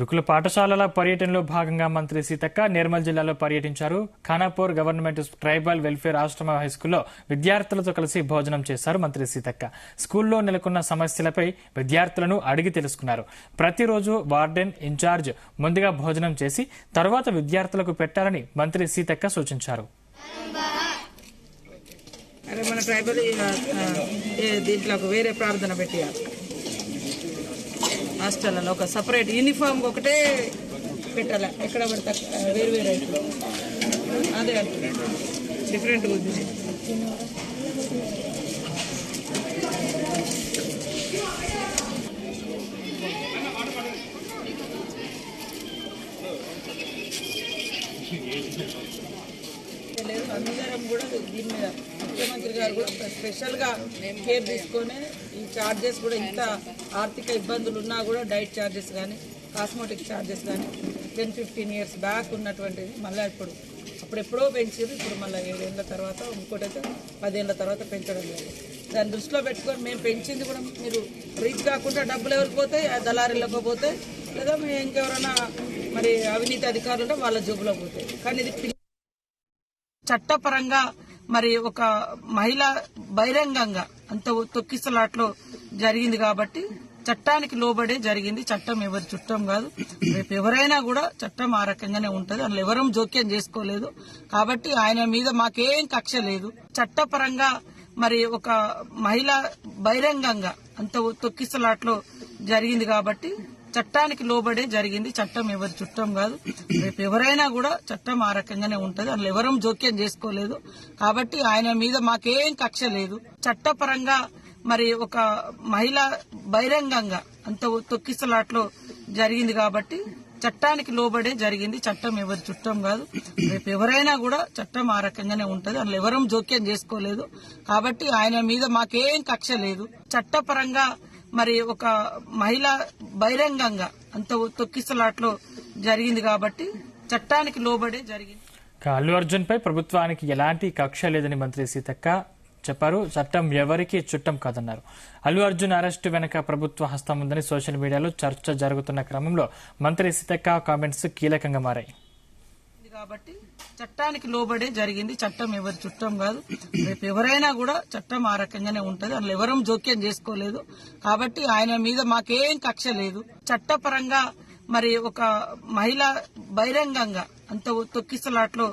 గురుకుల పాఠశాలల పర్యటనలో భాగంగా మంత్రి సీతక్క నిర్మల్ జిల్లాలో పర్యటించారు. ఖానాపూర్ గవర్నమెంట్ ట్రైబల్ వెల్ఫేర్ ఆశ్రమ హైస్కూల్లో విద్యార్థులతో కలిసి భోజనం చేశారు మంత్రి సీతక్క. స్కూల్లో నెలకొన్న సమస్యలపై విద్యార్థులను అడిగి తెలుసుకున్నారు. ప్రతిరోజు వార్డెన్ ఇన్ఛార్జ్ ముందుగా భోజనం చేసి తర్వాత విద్యార్థులకు పెట్టాలని మంత్రి సీతక్క సూచించారు. మన ట్రైబల్ దీంట్లో వేరే ప్రార్థన పెట్టారు. హాస్టల్లో ఒక సపరేట్ యూనిఫామ్ ఒకటే పెట్టాలి. ఎక్కడ పడతా వేరు వేరే అదే డిఫరెంట్ ఉంది. అందరం కూడా దీని మీద ముఖ్యమంత్రి గారు కూడా స్పెషల్గా కేర్ తీసుకొని ఈ ఛార్జెస్ కూడా ఇంత ఆర్థిక ఇబ్బందులు ఉన్నా కూడా డైట్ ఛార్జెస్ కానీ కాస్మెటిక్ ఛార్జెస్ కానీ 10-15 years బ్యాక్ ఉన్నటువంటిది మళ్ళీ అప్పుడెప్పుడో పెంచారు. ఇప్పుడు మళ్ళీ 7 ఏళ్ల తర్వాత ఇంకోటైతే 10 ఏళ్ల తర్వాత పెంచడం లేదు. దాన్ని దృష్టిలో పెట్టుకొని మేము పెంచింది కూడా మీరు రీచ్ కాకుండా డబ్బులు ఎవరికి పోతాయి, దళారీలకు పోతాయి, లేదా మేము ఇంకెవరైనా మరి అవినీతి అధికారులు ఉంటే వాళ్ళ జోబులో పోతాయి. కానీ ఇది చట్టపరంగా మరి ఒక మహిళ బహిరంగంగా అంత తొక్కిసలాట్లో జరిగింది కాబట్టి చట్టానికి లోబడే జరిగింది. చట్టం ఎవరి చుట్టం కాదు. రేపు ఎవరైనా కూడా చట్టం ఆ రకంగానే ఉంటది. అందులో ఎవరం జోక్యం చేసుకోలేదు కాబట్టి ఆయన మీద మాకేం కక్ష లేదు. చట్టపరంగా మరి ఒక మహిళ బహిరంగంగా అంత తొక్కిసలాట్లో జరిగింది కాబట్టి చట్టానికి లోబడే జరిగింది. చట్టం ఎవరి చుట్టం కాదు. రేపు ఎవరైనా కూడా చట్టం ఆ రకంగానే ఉంటది. అందులో ఎవరం జోక్యం చేసుకోలేదు కాబట్టి ఆయన మీద మాకేం కక్ష లేదు. చట్టపరంగా మరి ఒక మహిళ బహిరంగంగా అంత తొక్కిసలాట్లో జరిగింది కాబట్టి చట్టానికి లోబడే జరిగింది. చట్టం ఎవరి చుట్టం కాదు. రేపు ఎవరైనా కూడా చట్టం ఆ రకంగానే ఉంటది. అందులో ఎవరం జోక్యం చేసుకోలేదు కాబట్టి ఆయన మీద మాకేం కక్ష లేదు. చట్టపరంగా మరి ఒక మహిళ బహిరంగంగా అంత తొక్కిసలాట్లో జరిగింది కాబట్టి చట్టానికి లోబడే జరిగింది. అల్లు అర్జున్ పై ప్రభుత్వానికి ఎలాంటి కక్ష లేదని మంత్రి సీతక్క చెప్పారు. చట్టం ఎవరికి చుట్టం కాదన్నారు. అల్లు అర్జున్ అరెస్టు వెనక ప్రభుత్వ హస్తం ఉందని సోషల్ మీడియాలో చర్చ జరుగుతున్న క్రమంలో మంత్రి సీతక్క కామెంట్స్ కీలకంగా మారాయి. కాబట్టి చట్టానికి లోబడే జరిగింది. చట్టం ఎవరి చుట్టం కాదు. రేపు ఎవరైనా కూడా చట్టం ఆ రకంగానే ఉంటది. అందులో ఎవరం జోక్యం చేసుకోలేదు కాబట్టి ఆయన మీద మాకేం కక్ష లేదు. చట్టపరంగా మరి ఒక మహిళ బహిరంగంగా అంత తొక్కిసలాట్లో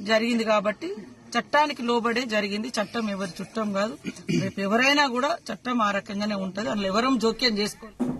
జరిగింది కాబట్టి చట్టానికి లోబడే జరిగింది. చట్టం ఎవరి చుట్టం కాదు. రేపు ఎవరైనా కూడా చట్టం ఆ రకంగానే ఉంటది. అందులో ఎవరం జోక్యం చేసుకోలేదు.